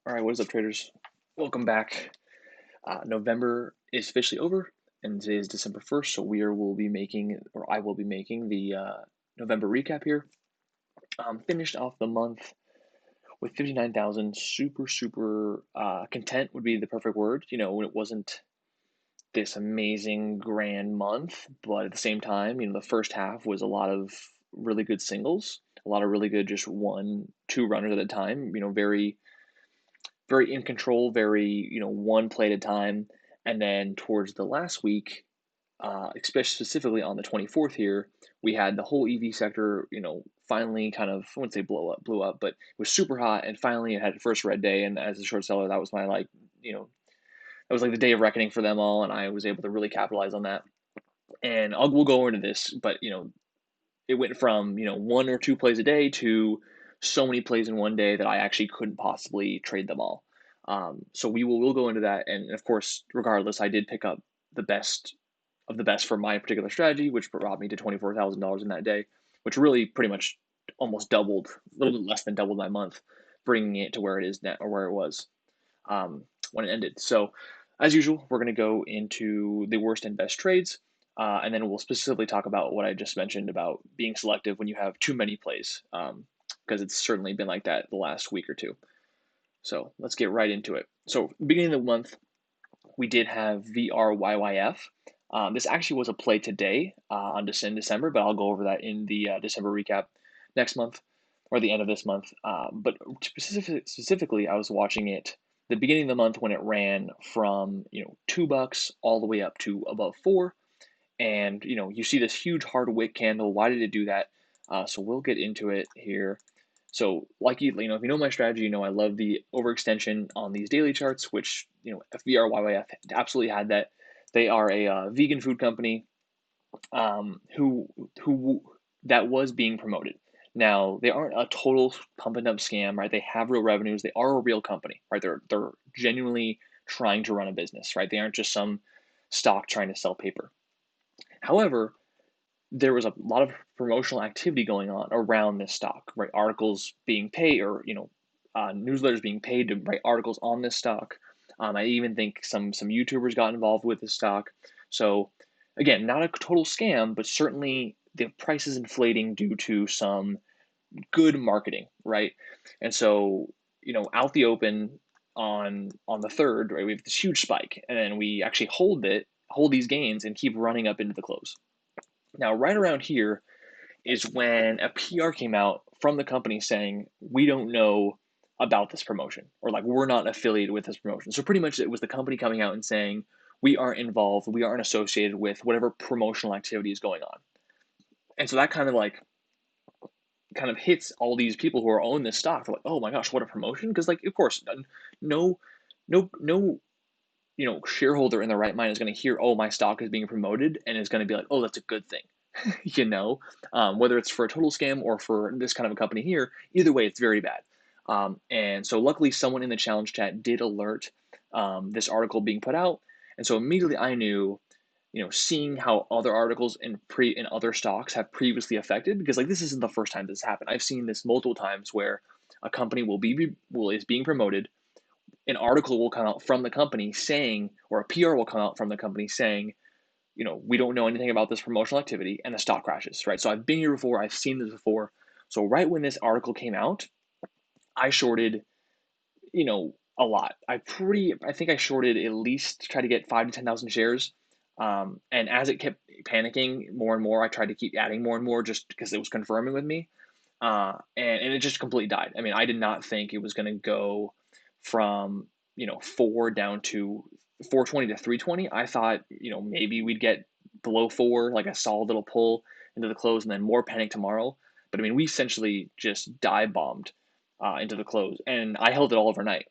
All right, what is up, traders? Welcome back. November is officially over, and today is December 1st, so I will be making the November recap here. Finished off the month with 59,000. Super content would be the perfect word. When it wasn't this amazing grand month, but at the same time, the first half was a lot of really good singles, a lot of really good just one, two runners at a time. Very in control, very, one play at a time. And then towards the last week, especially specifically on the 24th here, we had the whole EV sector, finally kind of, I wouldn't say blew up, but it was super hot. And finally it had its first red day. And as a short seller, that was my, that was like the day of reckoning for them all. And I was able to really capitalize on that. And we'll go into this, but, it went from, one or two plays a day to so many plays in one day that I actually couldn't possibly trade them all. So we'll go into that, and of course, regardless, I did pick up the best of the best for my particular strategy, which brought me to $24,000 in that day, which really pretty much almost doubled, a little bit less than doubled my month, bringing it to where it is now or where it was when it ended. So, as usual, we're going to go into the worst and best trades. And then we'll specifically talk about what I just mentioned about being selective when you have too many plays, because it's certainly been like that the last week or two. So let's get right into it. So beginning of the month, we did have VRYYF. This actually was a play today in December, but I'll go over that in the December recap next month or the end of this month. But specifically, I was watching it the beginning of the month when it ran from $2 all the way up to above $4, and you see this huge hard wick candle. Why did it do that? So we'll get into it here. So like if you know my strategy, I love the overextension on these daily charts, which FVRYYF absolutely had that. They are a vegan food company who that was being promoted. Now they aren't a total pump and dump scam, right? They have real revenues. They are a real company, right? They're genuinely trying to run a business, right? They aren't just some stock trying to sell paper. However, there was a lot of promotional activity going on around this stock, right? Articles being paid, or newsletters being paid to write articles on this stock. I even think some YouTubers got involved with this stock. So again, not a total scam, but certainly the price is inflating due to some good marketing, right? And so out the open on the third, right, we have this huge spike, and then we actually hold these gains, and keep running up into the close. Now, right around here is when a PR came out from the company saying, we don't know about this promotion, or like, we're not affiliated with this promotion. So pretty much it was the company coming out and saying, we aren't involved, we aren't associated with whatever promotional activity is going on. And so that kind of hits all these people who are own this stock. They're like, oh my gosh, what a promotion. Because like, of course, no no shareholder in the right mind is going to hear, oh, my stock is being promoted, and is going to be like, oh, that's a good thing. Whether it's for a total scam or for this kind of a company here, either way, it's very bad. And so luckily someone in the challenge chat did alert this article being put out. And so immediately I knew, seeing how other articles in other stocks have previously affected, because like, this isn't the first time this happened. I've seen this multiple times where a company is being promoted, an article will come out from the company saying, or a PR will come out from the company saying, we don't know anything about this promotional activity, and the stock crashes, right? So I've been here before, I've seen this before. So right when this article came out, I shorted, a lot. I think I shorted at least, try to get 5 to 10,000 shares. And as it kept panicking more and more, I tried to keep adding more and more, just because it was confirming with me. And it just completely died. I mean, I did not think it was going to go from 4 down to 420 to 320. I thought maybe we'd get below 4, like a solid little pull into the close, and then more panic tomorrow. But I mean, we essentially just dive bombed into the close, and I held it all overnight.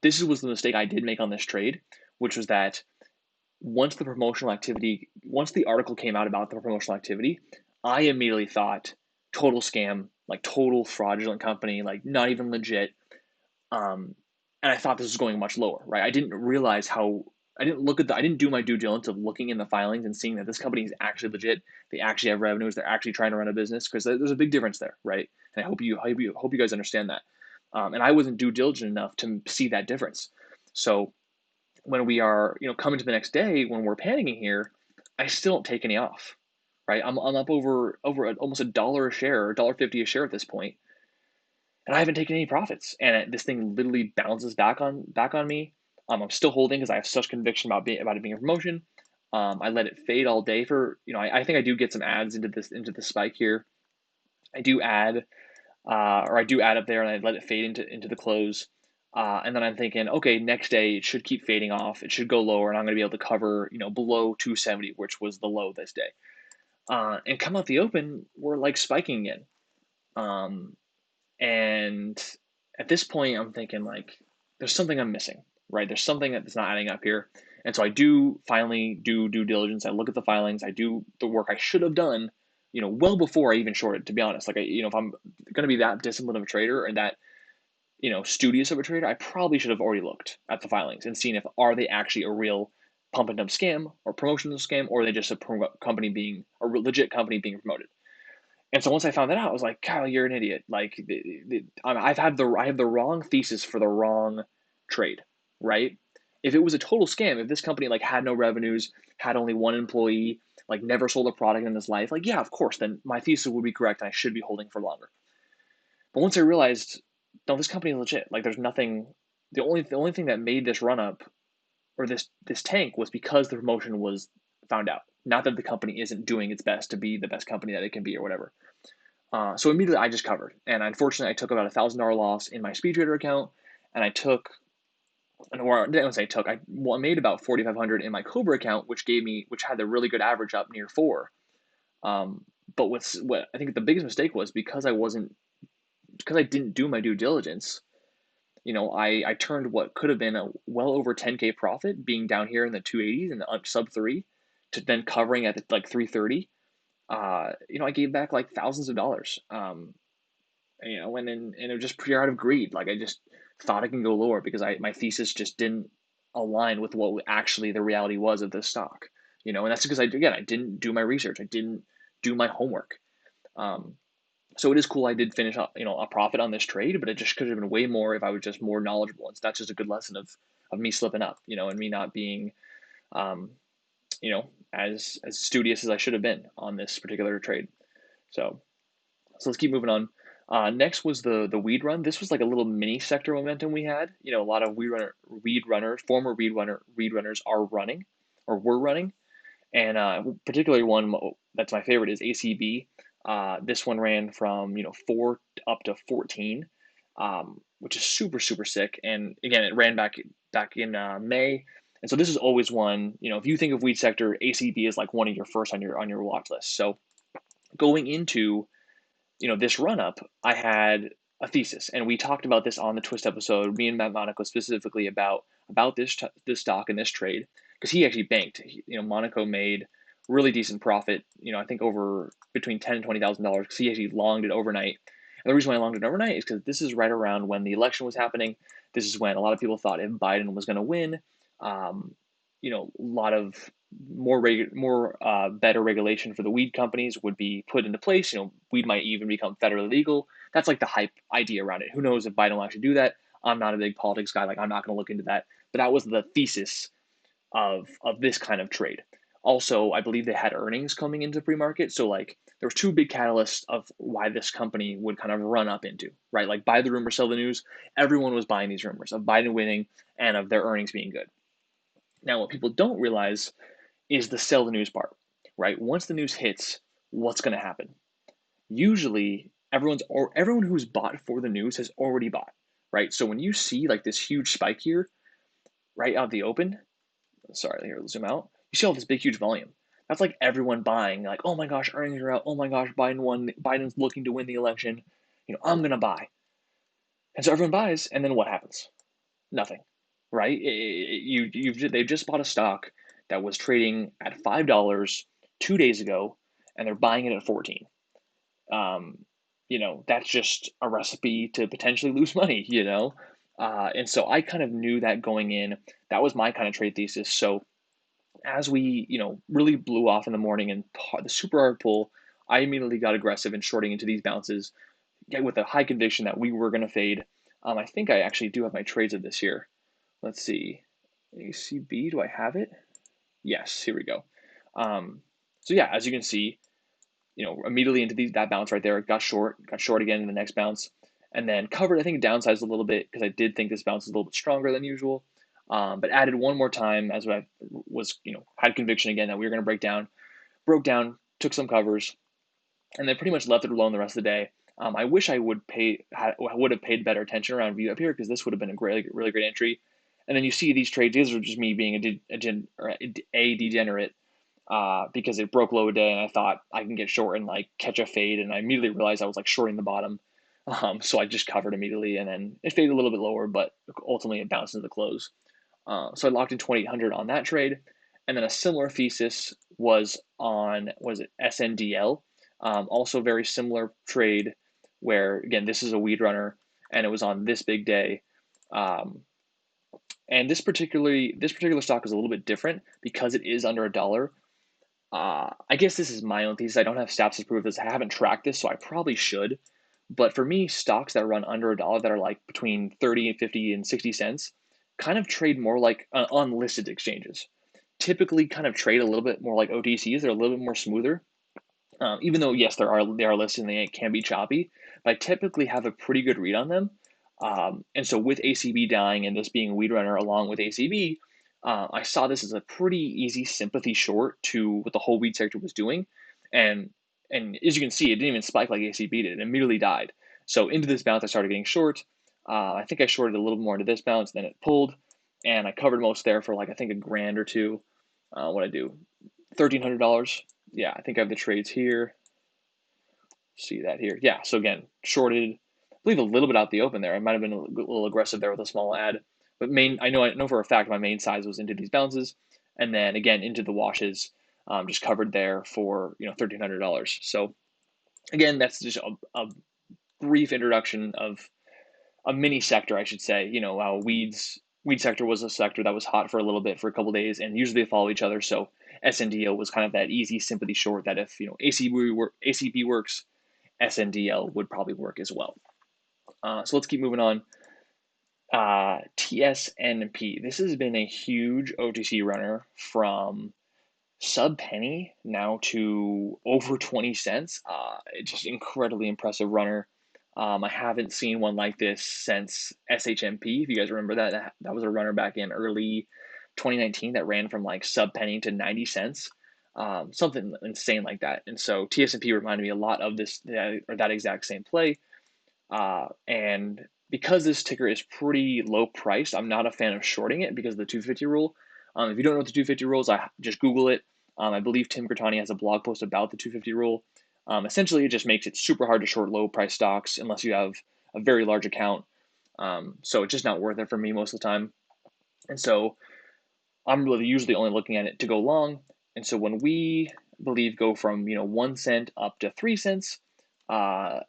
This was the mistake I did make on this trade, which was that once the article came out about the promotional activity, I immediately thought total scam, like total fraudulent company, like not even legit. And I thought this was going much lower, right? I didn't realize I didn't do my due diligence of looking in the filings and seeing that this company is actually legit. They actually have revenues. They're actually trying to run a business, because there's a big difference there, right? And I hope you guys understand that. And I wasn't due diligent enough to see that difference. So when we are, coming to the next day when we're panicking here, I still don't take any off, right? I'm up over almost $1 a share, or $1.50 a share at this point, and I haven't taken any profits. And this thing literally bounces back on me. I'm still holding because I have such conviction about it being a promotion. I let it fade all day for, I think I do get some ads into the spike here. I do add, or I do add up there, and I let it fade into the close. And then I'm thinking, okay, next day it should keep fading off. It should go lower, and I'm going to be able to cover, below 270, which was the low this day. And come out the open, we're like spiking again. Um, and at this point, I'm thinking like, there's something I'm missing, right? There's something that's not adding up here. And so I do finally do due diligence. I look at the filings. I do the work I should have done, well before I even shorted. To be honest, like if I'm going to be that disciplined of a trader and that studious of a trader, I probably should have already looked at the filings and seen if are they actually a real pump and dump scam or promotional scam, or are they just a legit company being promoted. And so once I found that out, I was like, Kyle, you're an idiot. Like, I have the wrong thesis for the wrong trade, right? If it was a total scam, if this company like had no revenues, had only one employee, like never sold a product in his life, like yeah, of course, then my thesis would be correct and I should be holding for longer. But once I realized, no, this company is legit. Like, there's nothing. The only thing that made this run up, or this tank, was because the promotion was found out. Not that the company isn't doing its best to be the best company that it can be or whatever. So immediately I just covered, and unfortunately I took about $1,000 loss in my speed trader account, and I took, or I didn't say took, I made about 4,500 in my Cobra account, which had the really good average up near 4. But what I think the biggest mistake was, because I didn't do my due diligence. I turned what could have been a well over 10K profit, being down here in the 280s and the sub 3, to then covering at like 330. I gave back like thousands of dollars. And it was just pure out of greed. Like, I just thought I can go lower because my thesis just didn't align with what actually the reality was of this stock. And that's because I didn't do my research. I didn't do my homework. So it is cool I did finish up, a profit on this trade, but it just could have been way more if I was just more knowledgeable. And so that's just a good lesson of me slipping up, and me not being, as studious as I should have been on this particular trade. So let's keep moving on. Next was the weed run. This was like a little mini sector momentum we had. A lot of former weed runners are running, or were running, and particularly one that's my favorite is ACB. This one ran from 4 up to 14, which is super super sick. And again, it ran back in May. And so this is always one. If you think of weed sector, ACB is like one of your first on your watch list. So going into this run up, I had a thesis, and we talked about this on the Twist episode. Me and Matt Monaco specifically about this stock and this trade, because he actually banked. Monaco made really decent profit. I think over between $10,000 and $20,000, because he actually longed it overnight. And the reason why I longed it overnight is because this is right around when the election was happening. This is when a lot of people thought if Biden was going to win, a lot of better regulation for the weed companies would be put into place. Weed might even become federally legal. That's like the hype idea around it. Who knows if Biden will actually do that? I'm not a big politics guy. Like, I'm not going to look into that. But that was the thesis of this kind of trade. Also, I believe they had earnings coming into pre-market. So like, there was two big catalysts of why this company would kind of run up into, right? Like, buy the rumor, sell the news. Everyone was buying these rumors of Biden winning and of their earnings being good. Now, what people don't realize is the sell the news part, right? Once the news hits, what's going to happen? Usually, everyone who's bought for the news has already bought, right? So when you see like this huge spike here, right out of the open, sorry, here, let's zoom out. You see all this big, huge volume. That's like everyone buying, like, oh my gosh, earnings are out. Oh my gosh, Biden won. Biden's looking to win the election. I'm gonna buy. And so everyone buys, and then what happens? Nothing, right? They've just bought a stock that was trading at $5 2 days ago, and they're buying it at 14. That's just a recipe to potentially lose money. And so I kind of knew that going in. That was my kind of trade thesis. So as we, really blew off in the morning and the super hard pull, I immediately got aggressive in shorting into these bounces with a high conviction that we were going to fade. I think I actually do have my trades of this here. Let's see. ACB, do I have it? Yes, here we go. So yeah, as you can see, immediately into that bounce right there, it got short again in the next bounce, and then covered. I think downsized a little bit because I did think this bounce was a little bit stronger than usual, but added one more time as I was, had conviction again that we were going to break down, broke down, took some covers, and then pretty much left it alone the rest of the day. I wish I would have paid better attention around VRYYF here because this would have been a really great entry. And then you see these trades. These are just me being a degenerate because it broke low a day, and I thought I can get short and like catch a fade, and I immediately realized I was like shorting the bottom. So I just covered immediately, and then it faded a little bit lower, but ultimately it bounced into the close. So I locked in 2,800 on that trade, and then a similar thesis was on SNDL, also very similar trade, where again this is a weed runner, and it was on this big day. And this particular stock is a little bit different because it is under $1. I guess this is my own thesis. I don't have stats to prove this. I haven't tracked this, so I probably should. But for me, stocks that run under $1 that are like between 30 and 50 and 60 cents kind of trade more like unlisted exchanges. Typically, kind of trade a little bit more like OTCs. They're a little bit more smoother. Even though yes, they are listed and they can be choppy, but I typically have a pretty good read on them. And so with ACB dying and this being a weed runner along with ACB, I saw this as a pretty easy sympathy short to what the whole weed sector was doing. And as you can see, it didn't even spike like ACB did. It immediately died. So into this bounce, I started getting short. I think I shorted a little more into this bounce, then it pulled, and I covered most there for like I think $1,000 or two. What I do, $1,300. Yeah, I think I have the trades here. See that here. Yeah, so again, shorted, I believe a little bit out the open there. I might have been a little aggressive there with a small ad, but I know for a fact my main size was into these bounces, and then again into the washes, just covered there for $1,300. So again, that's just a brief introduction of a mini sector, I should say. Weed sector was a sector that was hot for a little bit for a couple days, and usually they follow each other. So SNDO was kind of that easy sympathy short that if ACB works, SNDL would probably work as well. So let's keep moving on. TSNP. This has been a huge OTC runner from sub penny now to over 20 cents. It's just incredibly impressive runner. I haven't seen one like this since SHMP. If you guys remember that was a runner back in early 2019 that ran from like sub penny to 90 cents. Something insane like that. And so TSNP reminded me a lot of that exact same play. And because this ticker is pretty low priced, I'm not a fan of shorting it because of the 250 rule. If you don't know what the 250 rule is, I just Google it. I believe Tim Grittani has a blog post about the 250 rule. Essentially, it just makes it super hard to short low price stocks unless you have a very large account. So it's just not worth it for me most of the time. And so I'm really usually only looking at it to go long. And so when we believe go from 1 cent up to 3 cents, again,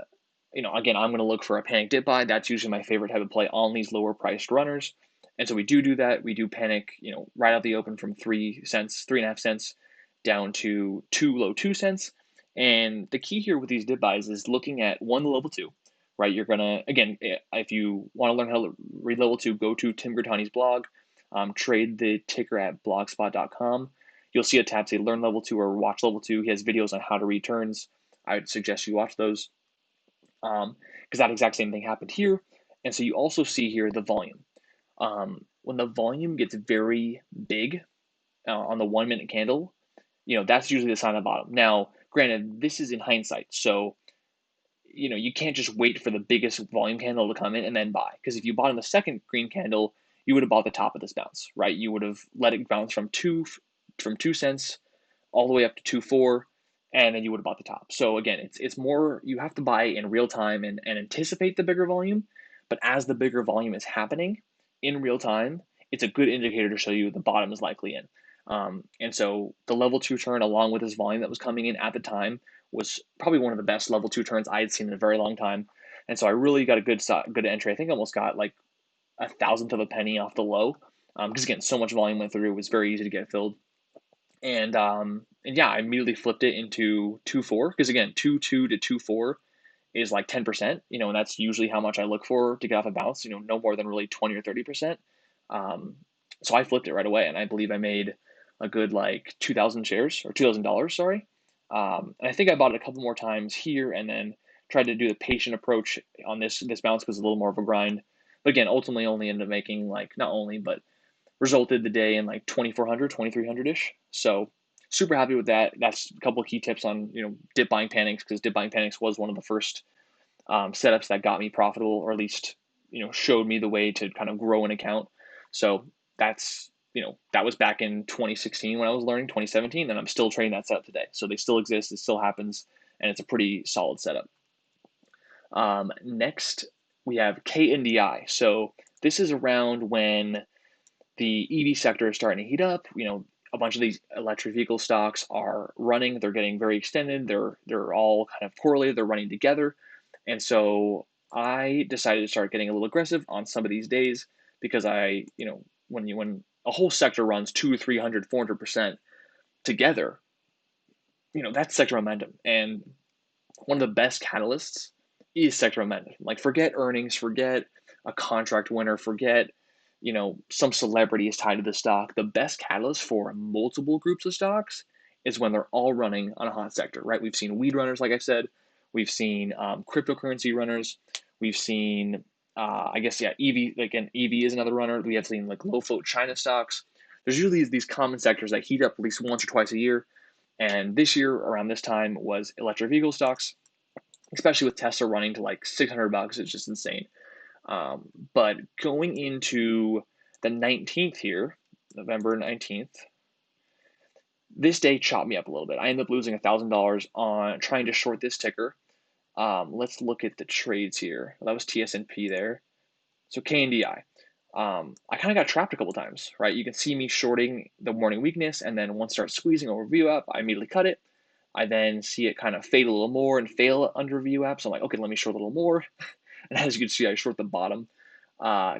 I'm going to look for a panic dip buy. That's usually my favorite type of play on these lower priced runners. And so we do that. We do panic, right out the open from 3 cents, 3.5 cents down to low 2 cents. And the key here with these dip buys is looking at the level 2, right? You're going to, again, if you want to learn how to read level 2, go to Tim Grittani's blog, trade the ticker at blogspot.com. You'll see a tab say learn level 2 or watch level 2. He has videos on how to read turns. I would suggest you watch those. Because that exact same thing happened here. And so you also see here the volume. When the volume gets very big on the 1 minute candle, that's usually the sign of the bottom. Now, granted, this is in hindsight. So, you can't just wait for the biggest volume candle to come in and then buy. Because if you bought in the second green candle, you would have bought the top of this bounce, right? You would have let it bounce from 2 cents all the way up to 2.4, and then you would have bought the top. So again, it's more, you have to buy in real time and anticipate the bigger volume. But as the bigger volume is happening in real time, it's a good indicator to show you the bottom is likely in. And so the level 2 turn, along with this volume that was coming in at the time, was probably one of the best level 2 turns I had seen in a very long time. And so I really got a good entry. I think I almost got like 1,000th of a penny off the low, because again, so much volume went through. It was very easy to get filled. And yeah, I immediately flipped it into 2.4 because again, 2.2 to 2.4 is like 10%, and that's usually how much I look for to get off a bounce, no more than really 20 or 30%. Um, so I flipped it right away, and I believe I made a good like 2,000 shares or $2,000, sorry. And I think I bought it a couple more times here, and then tried to do the patient approach on this bounce because it's a little more of a grind. But again, ultimately only ended up making like, not only, but resulted the day in like 2,400, 2,300 ish. So super happy with that. That's a couple of key tips on, dip buying panics, because dip buying panics was one of the first setups that got me profitable, or at least, showed me the way to kind of grow an account. So that was back in 2016 when I was learning, 2017, and I'm still trading that setup today. So they still exist, it still happens, and it's a pretty solid setup. Next, we have KNDI. So this is around when the EV sector is starting to heat up. A bunch of these electric vehicle stocks are running. They're getting very extended. They're all kind of correlated. They're running together. And so I decided to start getting a little aggressive on some of these days, because when a whole sector runs 200, 300, 400% together, that's sector momentum. And one of the best catalysts is sector momentum. Like, forget earnings, forget a contract winner, forget, some celebrity is tied to the stock. The best catalyst for multiple groups of stocks is when they're all running on a hot sector, right? We've seen weed runners, like I said. We've seen cryptocurrency runners. We've seen, EV, like an EV is another runner. We have seen like low float China stocks. There's usually these common sectors that heat up at least once or twice a year. And this year, around this time, was electric vehicle stocks, especially with Tesla running to like $600. It's just insane. But going into the 19th here, November 19th, this day chopped me up a little bit. I ended up losing $1,000 on trying to short this ticker. Let's look at the trades here. Well, that was TSNP there. So KNDI. I kind of got trapped a couple times, right? You can see me shorting the morning weakness, and then once it starts squeezing over VRYYF, I immediately cut it. I then see it kind of fade a little more and fail under VRYYF. So I'm like, okay, let me short a little more. And as you can see, I short the bottom.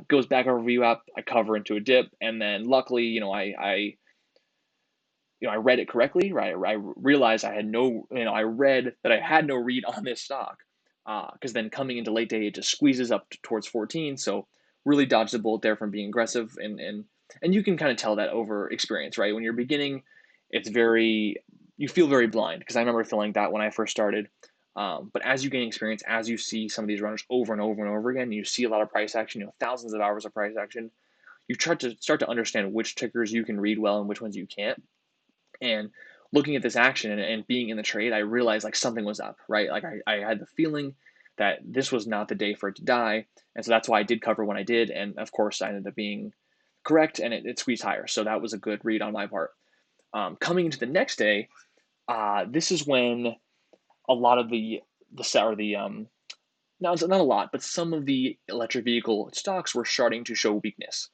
Goes back over VWAP, I cover into a dip, and then luckily, I read it correctly, right? I realized I had no, I read that I had no read on this stock, because then coming into late day, it just squeezes up towards 14. So really dodged the bullet there from being aggressive, and you can kind of tell that over experience, right? When you're beginning, you feel very blind, because I remember feeling that when I first started. But as you gain experience, as you see some of these runners over and over and over again, you see a lot of price action, thousands of hours of price action, you start to understand which tickers you can read well and which ones you can't. And looking at this action and being in the trade, I realized like something was up, right? Like I had the feeling that this was not the day for it to die. And so that's why I did cover when I did. And of course, I ended up being correct, and it squeezed higher. So that was a good read on my part. Coming into the next day, this is when a lot of the not a lot, but some of the electric vehicle stocks were starting to show weakness.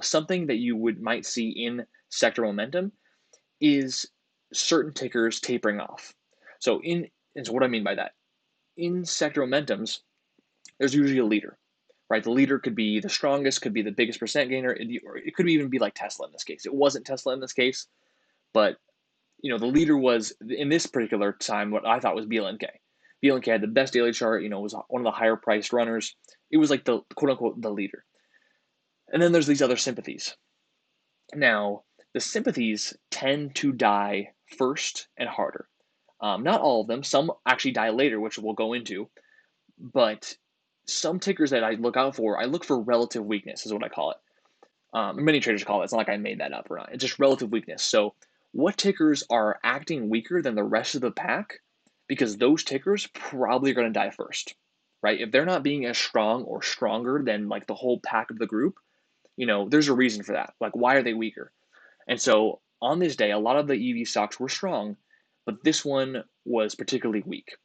Something that you might see in sector momentum is certain tickers tapering off. And so what I mean by that, in sector momentums, there's usually a leader, right? The leader could be the strongest, could be the biggest percent gainer, or it could even be like Tesla in this case. It wasn't Tesla in this case, but the leader was, in this particular time, what I thought was BLNK. BLNK had the best daily chart, was one of the higher priced runners. It was like the quote unquote the leader. And then there's these other sympathies. Now, the sympathies tend to die first and harder. Not all of them. Some actually die later, which we'll go into. But some tickers that I look for relative weakness, is what I call it. Many traders call it. It's not like I made that up or not. It's just relative weakness. So what tickers are acting weaker than the rest of the pack? Because those tickers probably are going to die first, right? If they're not being as strong or stronger than like the whole pack of the group, there's a reason for that. Like, why are they weaker? And so on this day, a lot of the EV stocks were strong, but this one was particularly weak.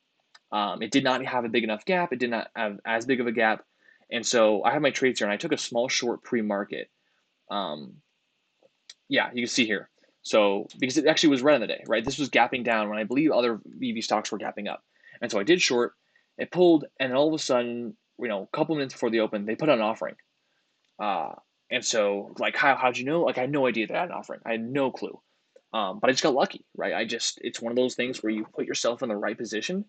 It did not have a big enough gap. It did not have as big of a gap. And so I have my trades here, and I took a small short pre-market. Yeah, you can see here. So because it actually was red on the day, right? This was gapping down when I believe other EV stocks were gapping up. And so I did short, it pulled, and then all of a sudden, a couple minutes before the open, they put out an offering. And so like, how'd you know? Like, I had no idea that I had an offering. I had no clue. But I just got lucky, right? It's one of those things where you put yourself in the right position,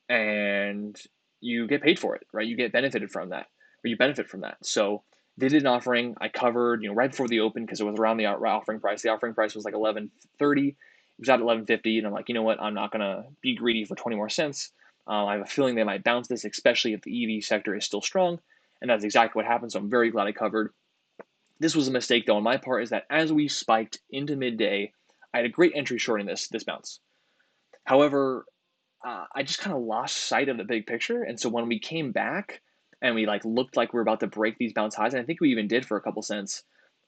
and you get paid for it, right? You get benefited from that, or you benefit from that. So they did an offering. I covered, right before the open because it was around the offering price. The offering price was like 11.30. It was at 11.50, and I'm like, you know what? I'm not gonna be greedy for 20 more cents. I have a feeling they might bounce this, especially if the EV sector is still strong, and that's exactly what happened. So I'm very glad I covered. This was a mistake though on my part, is that as we spiked into midday, I had a great entry shorting this bounce. However, I just kind of lost sight of the big picture. And so when we came back and we like looked like we were about to break these bounce highs, and I think we even did for a couple cents,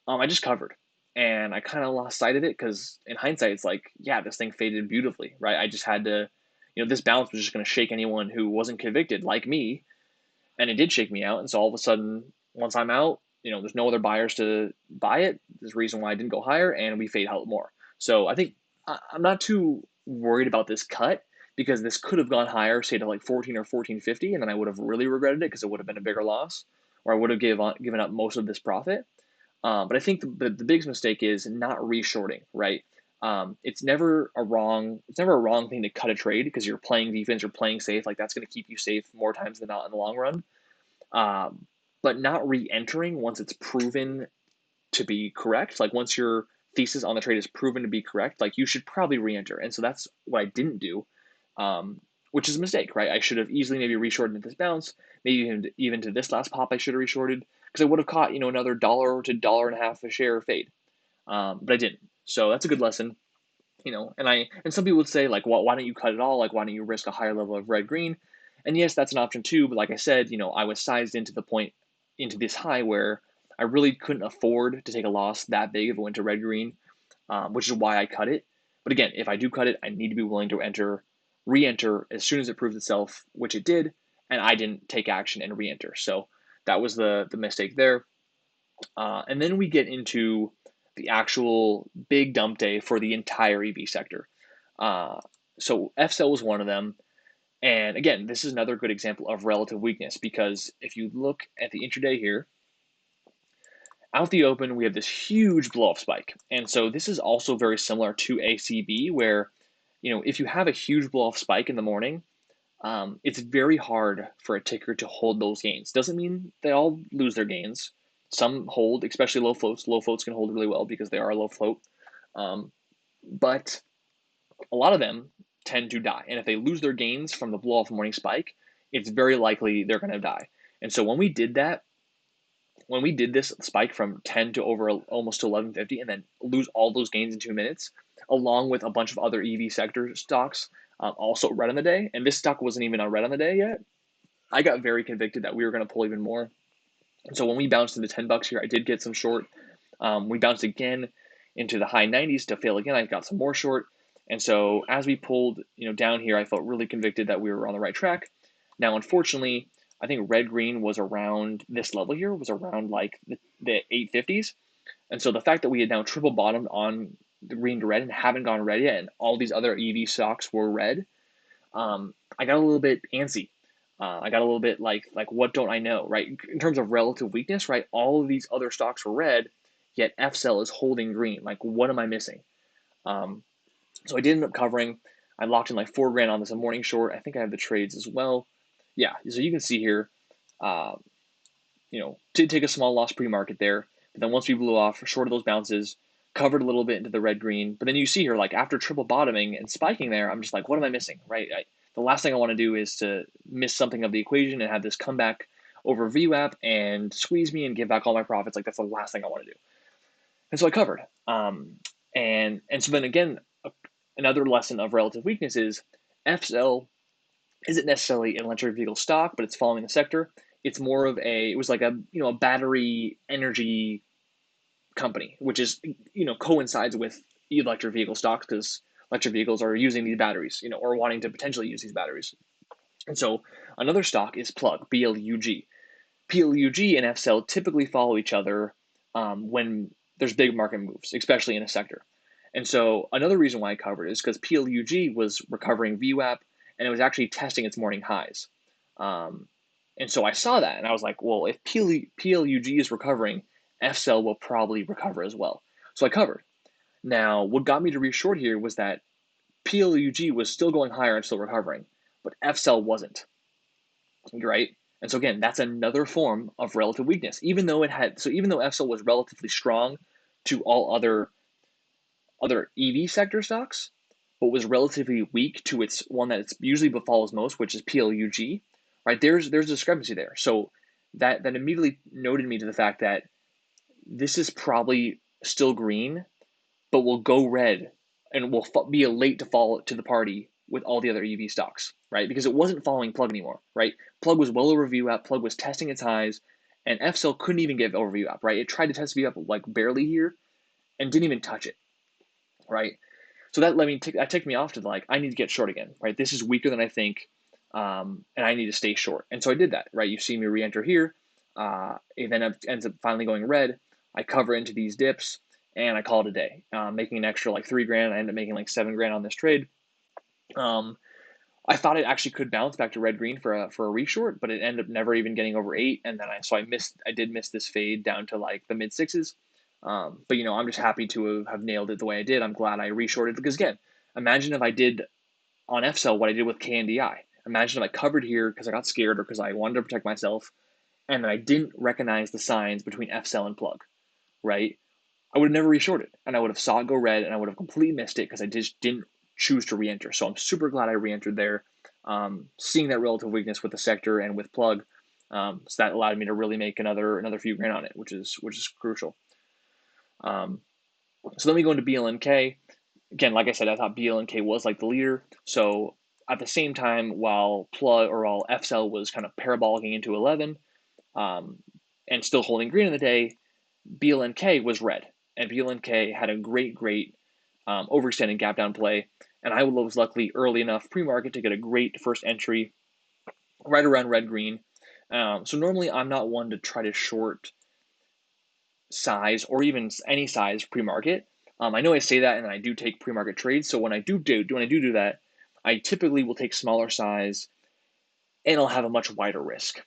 I just covered. And I kind of lost sight of it because in hindsight, it's like, yeah, this thing faded beautifully, right? I just had to, this bounce was just going to shake anyone who wasn't convicted like me. And it did shake me out. And so all of a sudden, once I'm out, there's no other buyers to buy it. There's a reason why I didn't go higher, and we fade out more. So I think I'm not too worried about this cut because this could have gone higher, say to like 14 or 14.50, and then I would have really regretted it because it would have been a bigger loss, or I would have given up most of this profit. But I think the biggest mistake is not reshorting, right? It's never a wrong thing to cut a trade because you're playing defense, you're playing safe. Like that's going to keep you safe more times than not in the long run. But not re-entering once it's proven to be correct. Like once your thesis on the trade is proven to be correct, like you should probably re-enter. And so that's what I didn't do, which is a mistake, right? I should have easily maybe reshorted at this bounce, maybe even to this last pop I should have reshorted because I would have caught another $1 to $1.50 a share fade, but I didn't. So that's a good lesson. And some people would say like, well, why don't you cut it all? Like, why don't you risk a higher level of red green? And yes, that's an option too. But like I said, I was sized into this high where I really couldn't afford to take a loss that big if it went to red green, which is why I cut it. But again, if I do cut it, I need to be willing to re-enter as soon as it proves itself, which it did, and I didn't take action and re-enter. So that was the mistake there. And then we get into the actual big dump day for the entire EV sector. So FSEL was one of them. And again, this is another good example of relative weakness because if you look at the intraday here, out the open, we have this huge blow-off spike. And so this is also very similar to ACB where, if you have a huge blow-off spike in the morning, it's very hard for a ticker to hold those gains. Doesn't mean they all lose their gains. Some hold, especially low floats. Low floats can hold really well because they are low float. But a lot of them tend to die. And if they lose their gains from the blow-off morning spike, it's very likely they're going to die. And so when we did this spike from 10 to over almost to 11.50 and then lose all those gains in 2 minutes, along with a bunch of other EV sector stocks, also red on the day, and this stock wasn't even on red on the day yet, I got very convicted that we were going to pull even more. And so when we bounced into $10 here, I did get some short. We bounced again into the high 90s to fail again. I got some more short. And so as we pulled down here, I felt really convicted that we were on the right track. Now, unfortunately, I think red green was around this level here, was around like the 850s. And so the fact that we had now triple bottomed on the green to red and haven't gone red yet, and all these other EV stocks were red, I got a little bit antsy. I got a little bit like what don't I know, right? In terms of relative weakness, right? All of these other stocks were red, yet FCell is holding green. Like, what am I missing? So I did end up covering. I locked in like $4,000 on this morning short. I think I have the trades as well. Yeah, so you can see here, did take a small loss pre-market there. But then once we blew off, short of those bounces, covered a little bit into the red green. But then you see here, like after triple bottoming and spiking there, I'm just like, what am I missing, right? The last thing I want to do is to miss something of the equation and have this comeback over VWAP and squeeze me and give back all my profits. Like that's the last thing I want to do. And so I covered. And so then again, another lesson of relative weakness is FSL isn't necessarily an electric vehicle stock, but it's following the sector. It's more of it was like a battery energy company, which is coincides with electric vehicle stocks because electric vehicles are using these batteries, or wanting to potentially use these batteries. And so another stock is Plug, BLUG. PLUG and FCell typically follow each other when there's big market moves, especially in a sector. And so another reason why I covered it is because PLUG was recovering VWAP and it was actually testing its morning highs. And so I saw that and I was like, well, if PLUG is recovering, FCell will probably recover as well. So I covered. Now, what got me to reshort here was that PLUG was still going higher and still recovering, but FCell wasn't. right? And so again, that's another form of relative weakness. Even though FSEL was relatively strong to all other EV sector stocks, but was relatively weak to its one that it's usually befalls most, which is PLUG, right? There's a discrepancy there. So that immediately noted me to the fact that this is probably still green, but will go red and will be a late to fall to the party with all the other EV stocks, right? Because it wasn't following Plug anymore, right? Plug was well over VWAP, Plug was testing its highs, and FSEL couldn't even get over VWAP, right? It tried to test VWAP like barely here and didn't even touch it, right? So that ticked me off to like, I need to get short again, right? This is weaker than I think, and I need to stay short. And so I did that, right? You see me re-enter here. It then ends up finally going red. I cover into these dips, and I call it a day, making an extra like $3,000. I ended up making like $7,000 on this trade. I thought it actually could bounce back to red green for a reshort, but it ended up never even getting over 8. And then I did miss this fade down to like the mid sixes. But I'm just happy to have nailed it the way I did. I'm glad I reshorted because again, imagine if I did on FSEL what I did with KNDI. Imagine if I covered here because I got scared or because I wanted to protect myself, and then I didn't recognize the signs between FSEL and Plug, right? I would have never reshorted, and I would have saw it go red, and I would have completely missed it because I just didn't choose to re-enter. So I'm super glad I re-entered there, seeing that relative weakness with the sector and with Plug. So that allowed me to really make another few grand on it, which is crucial. So then we go into BLNK. Again, like I said, I thought BLNK was like the leader. So at the same time, while FSEL was kind of parabolicking into 11 and still holding green in the day, BLNK was red. And BLNK had a great overextended gap down play. And I was luckily early enough pre-market to get a great first entry right around red green. So normally I'm not one to try to short size or even any size pre-market. I know I say that, and I do take pre-market trades. So when I do that, I typically will take smaller size, and I'll have a much wider risk.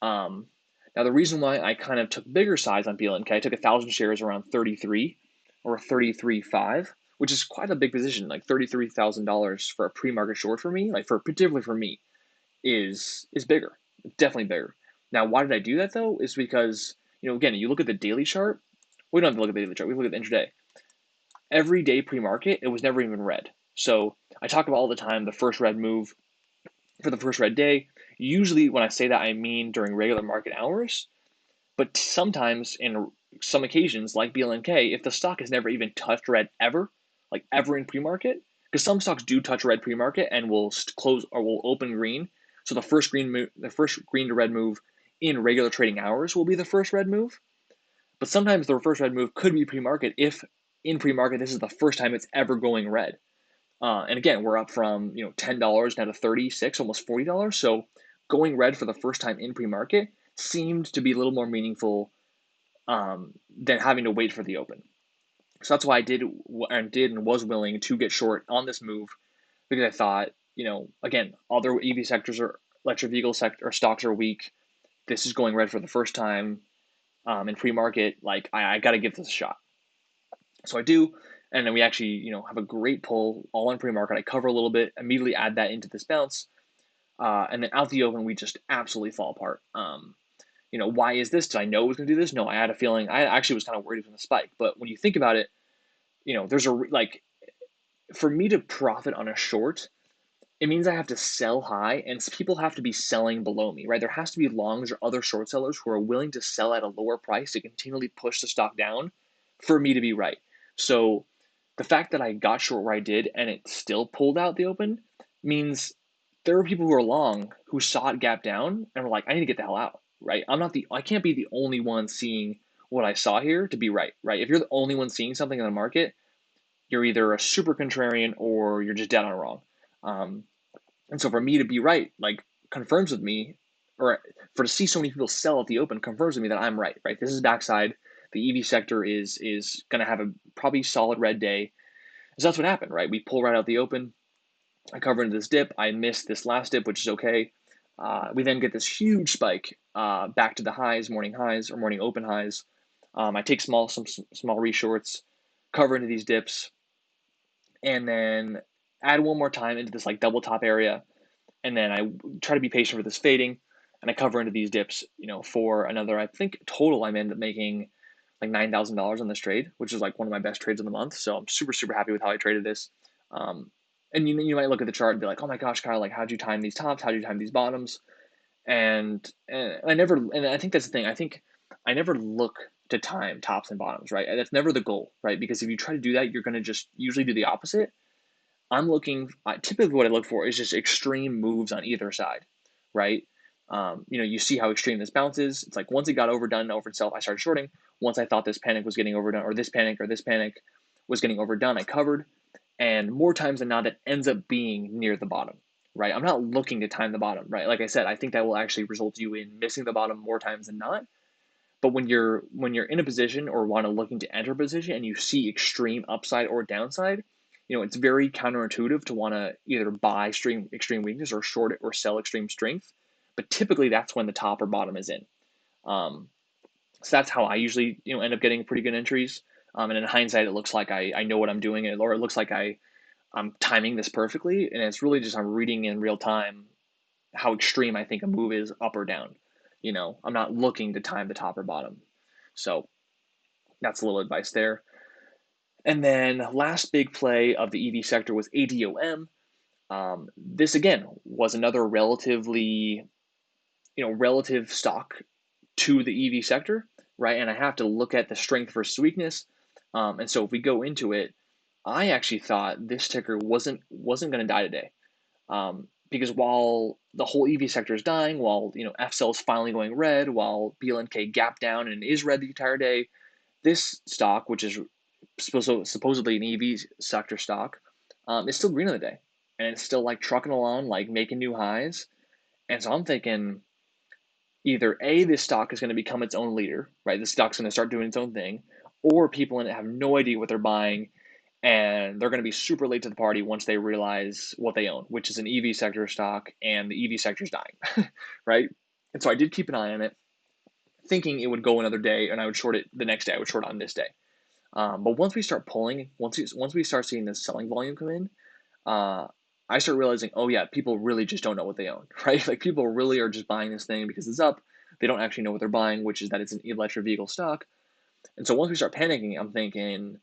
Now the reason why I kind of took bigger size on BLNK, I took 1,000 shares around 33 or 33.5, which is quite a big position. Like $33,000 for a pre-market short for me, particularly for me, is bigger, definitely bigger. Now, why did I do that though? Is because again, you look at the daily chart. We don't have to look at the daily chart. We look at the intraday. Every day pre-market, it was never even red. So I talk about all the time the first red move for the first red day. Usually, when I say that, I mean during regular market hours. But sometimes, in some occasions, like BLNK, if the stock has never even touched red ever, like ever in pre-market, because some stocks do touch red pre-market and will close or will open green. So the first green to red move in regular trading hours will be the first red move. But sometimes the first red move could be pre-market if in pre-market this is the first time it's ever going red. And again, we're up from $10 now to $36, almost $40. So going red for the first time in pre-market seemed to be a little more meaningful than having to wait for the open. So that's why I did and was willing to get short on this move, because I thought, again, other EV sectors or electric vehicle sector or stocks are weak. This is going red for the first time in pre-market. Like I got to give this a shot. So I do, and then we actually have a great pull all in pre-market. I cover a little bit, immediately add that into this bounce, and then out the open we just absolutely fall apart. Why is this? Did I know it was going to do this? No, I had a feeling. I actually was kind of worried from the spike. But when you think about it, there's for me to profit on a short, it means I have to sell high, and people have to be selling below me, right? There has to be longs or other short sellers who are willing to sell at a lower price to continually push the stock down for me to be right. So the fact that I got short where I did and it still pulled out the open means there were people who are long who saw it gap down and were like, I need to get the hell out, right? I can't be the only one seeing what I saw here to be right? If you're the only one seeing something in the market, you're either a super contrarian or you're just dead on wrong. And so for me to be right, confirms with me, or for to see so many people sell at the open confirms with me that I'm right? This is backside. The EV sector is going to have a probably solid red day. So that's what happened, right? We pull right out the open. I cover into this dip. I missed this last dip, which is okay. We then get this huge spike back to the highs, morning highs or morning open highs. I take some small reshorts, cover into these dips, and then add one more time into this double top area. And then I try to be patient for this fading. and I cover into these dips, for another, I think total I ended up making like $9,000 on this trade, which is like one of my best trades of the month. So I'm super, super happy with how I traded this. And you might look at the chart and be like, oh my gosh, Kyle, like how'd you time these tops? How'd you time these bottoms? And I never, and I think that's the thing. I think I never look to time tops and bottoms, right? That's never the goal, right? Because if you try to do that, you're going to just usually do the opposite. Typically what I look for is just extreme moves on either side, right? You see how extreme this bounce is. It's like once it got overdone over itself, I started shorting. Once I thought this panic was getting overdone, or this panic was getting overdone, I covered. And more times than not, it ends up being near the bottom, right? I'm not looking to time the bottom, right? Like I said, I think that will actually result you in missing the bottom more times than not. But when you're in a position or want to looking to enter a position and you see extreme upside or downside, it's very counterintuitive to want to either buy extreme weakness or short it or sell extreme strength. But typically that's when the top or bottom is in. Um, so that's how I usually end up getting pretty good entries. And in hindsight, it looks like I know what I'm doing, or it looks like I'm timing this perfectly, and it's really just I'm reading in real time how extreme I think a move is up or down. I'm not looking to time the top or bottom. So that's a little advice there. And then last big play of the EV sector was ADOM. This again was another relative stock to the EV sector, right? And I have to look at the strength versus weakness. And so if we go into it, I actually thought this ticker wasn't going to die today, because while the whole EV sector is dying, while FCell is finally going red, while BLNK gapped down and is red the entire day, this stock, which is supposedly an EV sector stock, is still green on the day, and it's still like trucking along, like making new highs. And so I'm thinking either A, this stock is going to become its own leader, right? This stock's going to start doing its own thing, or people in it have no idea what they're buying, and they're going to be super late to the party once they realize what they own, which is an EV sector stock, and the EV sector is dying, right? And so I did keep an eye on it, thinking it would go another day, and I would short it the next day. I would short on this day. But once we start pulling, once we start seeing this selling volume come in, uh, I start realizing, oh yeah, people really just don't know what they own, right? Like people really are just buying this thing because it's up. They don't actually know what they're buying, which is that it's an electric vehicle stock. And so once we start panicking, I'm thinking,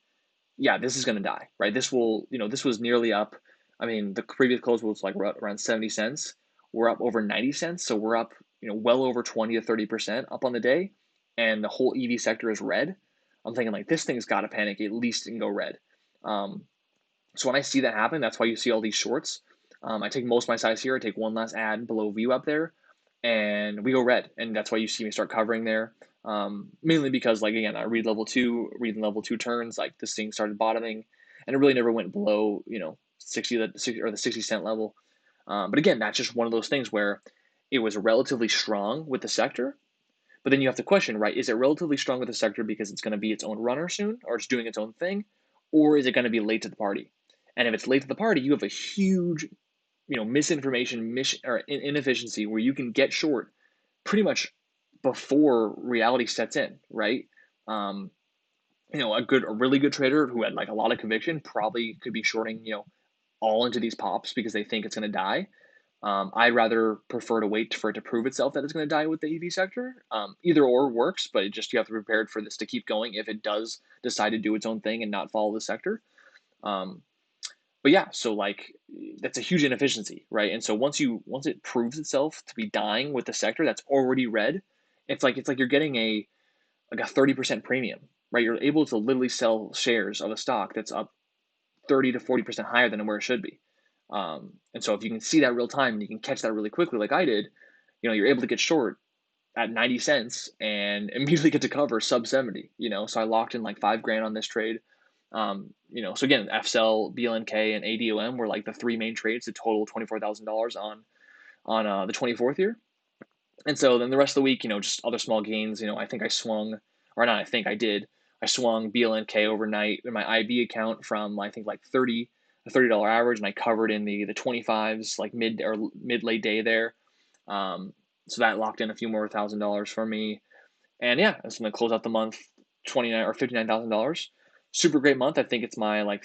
yeah, this is going to die, right? This was nearly up. I mean, the previous close was like around 70 cents. We're up over 90 cents. So we're up, well over 20 to 30% up on the day. And the whole EV sector is red. I'm thinking like this thing's got to panic at least and go red. Um, so when I see that happen, that's why you see all these shorts. I take most of my size here. I take one last ad below view up there, and we go red. And that's why you see me start covering there. Mainly because, like, again, I read in level two turns, like this thing started bottoming, and it really never went below, 60 cent level. But again, that's just one of those things where it was relatively strong with the sector. But then you have to question, right? Is it relatively strong with the sector because it's going to be its own runner soon, or it's doing its own thing, or is it going to be late to the party? And if it's late to the party, you have a huge, misinformation, or inefficiency where you can get short pretty much before reality sets in, right? Um, a really good trader who had like a lot of conviction probably could be shorting, all into these pops because they think it's going to die. I'd rather prefer to wait for it to prove itself that it's going to die with the EV sector. Either or works, but you have to be prepared for this to keep going if it does decide to do its own thing and not follow the sector. Um, but yeah, so like that's a huge inefficiency, right? And so once it proves itself to be dying with the sector that's already red, it's like you're getting a 30% premium, right? You're able to literally sell shares of a stock that's up 30 to 40% higher than where it should be. And so if you can see that real time and you can catch that really quickly, like I did, you're able to get short at 90 cents and immediately get to cover sub 70, so I locked in like $5,000 on this trade. So again, FCell, BLNK, and ADOM were like the three main trades that total $24,000 on the 24th here. And so then the rest of the week, just other small gains. I think I swung, or not. I think I did. I swung BLNK overnight in my IB account from I think like $30 average, and I covered in the 25s like mid late day there. So that locked in a few more $1,000 for me. And yeah, it's gonna close out the month $59,000. Super great month. I think it's my like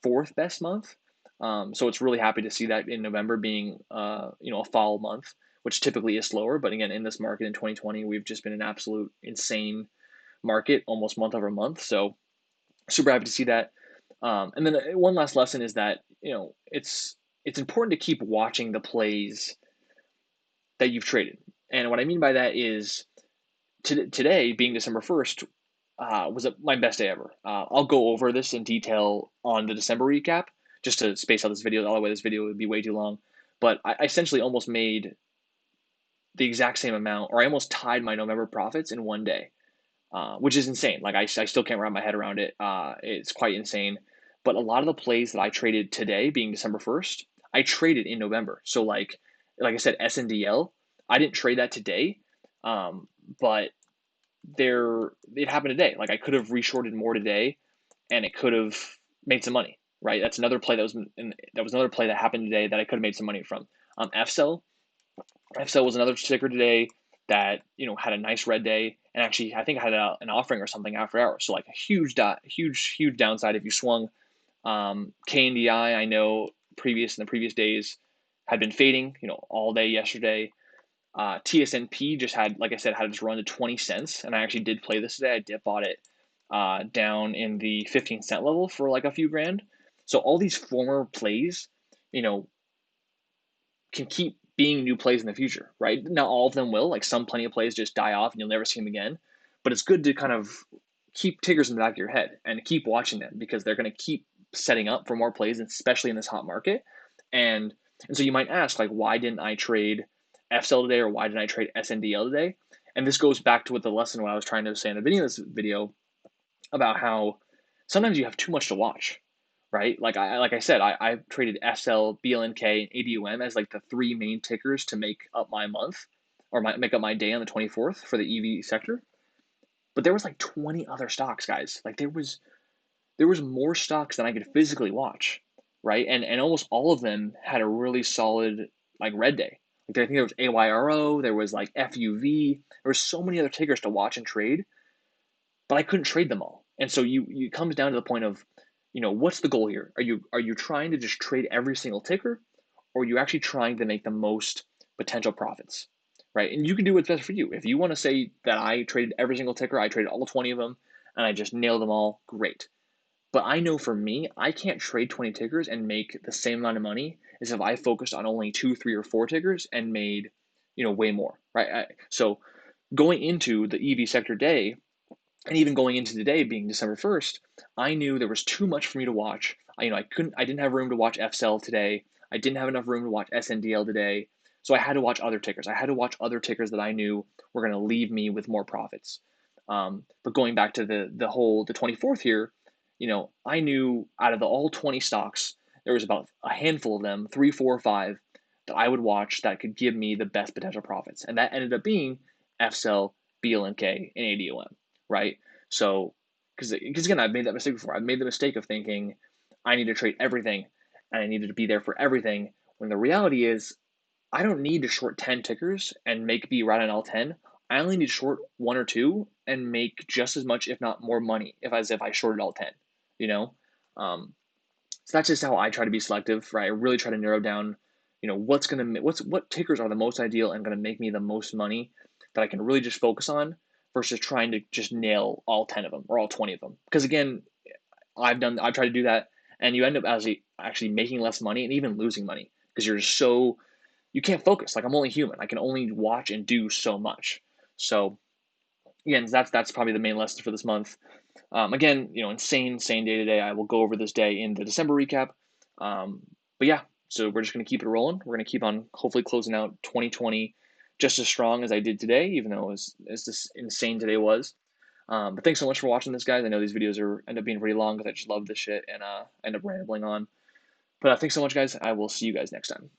fourth best month. So it's really happy to see that in November being a fall month which typically is slower. But again, in this market in 2020, we've just been an absolute insane market, almost month over month. So super happy to see that. And then one last lesson is that it's important to keep watching the plays that you've traded. And what I mean by that is today being December 1st was my best day ever. I'll go over this in detail on the December recap just to space out this video. Otherwise, this video would be way too long. But I essentially almost made the exact same amount, or I almost tied my November profits in one day, which is insane. Like I still can't wrap my head around it. It's quite insane. But a lot of the plays that I traded today, being December 1st, I traded in November. So like I said, SNDL, I didn't trade that today, but it happened today. Like I could have reshorted more today, and it could have made some money. Right, that's another play that was another play that happened today that I could have made some money from. FCell was another ticker today that had a nice red day, and actually I think I had an offering or something after hours. So like a huge downside if you swung. KNDI, I know in the previous days had been fading, all day yesterday. TSNP just had, like I said, had its run to 20 cents, and I actually did play this today. I did bought it down in the 15-cent level for like a few grand. So all these former plays, can keep being new plays in the future, right? Not all of them will. Like plenty of plays just die off and you'll never see them again. But it's good to kind of keep tickers in the back of your head and keep watching them because they're going to keep setting up for more plays, especially in this hot market. And so you might ask, like, why didn't I trade FCell today, or why didn't I trade SNDL today? And this goes back to what I was trying to say in the beginning of this video about how sometimes you have too much to watch, right? Like I said, I traded SL, BLNK, and ADOM as like the three main tickers to make up my month, or make up my day on the 24th for the EV sector. But there was like 20 other stocks, guys. Like there was more stocks than I could physically watch, right? And almost all of them had a really solid like red day. Like I think there was AYRO, there was like FUV, there was so many other tickers to watch and trade, but I couldn't trade them all. And so it comes down to the point of, what's the goal here? Are you trying to just trade every single ticker, or are you actually trying to make the most potential profits, right? And you can do what's best for you. If you want to say that I traded every single ticker, I traded all 20 of them, and I just nailed them all, great. But I know for me, I can't trade 20 tickers and make the same amount of money as if I focused on only 2, 3, or 4 tickers and made, way more, right? So going into the EV sector day, and even going into today being December 1st, I knew there was too much for me to watch. I didn't have room to watch FCell today. I didn't have enough room to watch SNDL today. So I had to watch other tickers. I had to watch other tickers that I knew were going to leave me with more profits. But going back to the 24th here, I knew out of the all 20 stocks, there was about a handful of them, 3, 4, 5, that I would watch that could give me the best potential profits. And that ended up being FCell, BLNK, and ADOM, right? So, because again, I've made that mistake before. I've made the mistake of thinking I need to trade everything and I needed to be there for everything. When the reality is, I don't need to short 10 tickers and be right on all 10. I only need to short 1 or 2 and make just as much, if not more money, as if I shorted all 10. You know, um, so that's just how I try to be selective, right? I really try to narrow down, what tickers are the most ideal and going to make me the most money that I can really just focus on versus trying to just nail all 10 of them or all 20 of them. Because again, I've tried to do that, and you end up actually making less money and even losing money because you can't focus. Like I'm only human. I can only watch and do so much. So again, that's probably the main lesson for this month. Again, insane day today. I will go over this day in the December recap. But yeah, so we're just going to keep it rolling. We're going to keep on hopefully closing out 2020 just as strong as I did today, even though as this insane today was. But thanks so much for watching this, guys. I know these videos end up being pretty long because I just love this shit and end up rambling on. But thanks so much, guys. I will see you guys next time.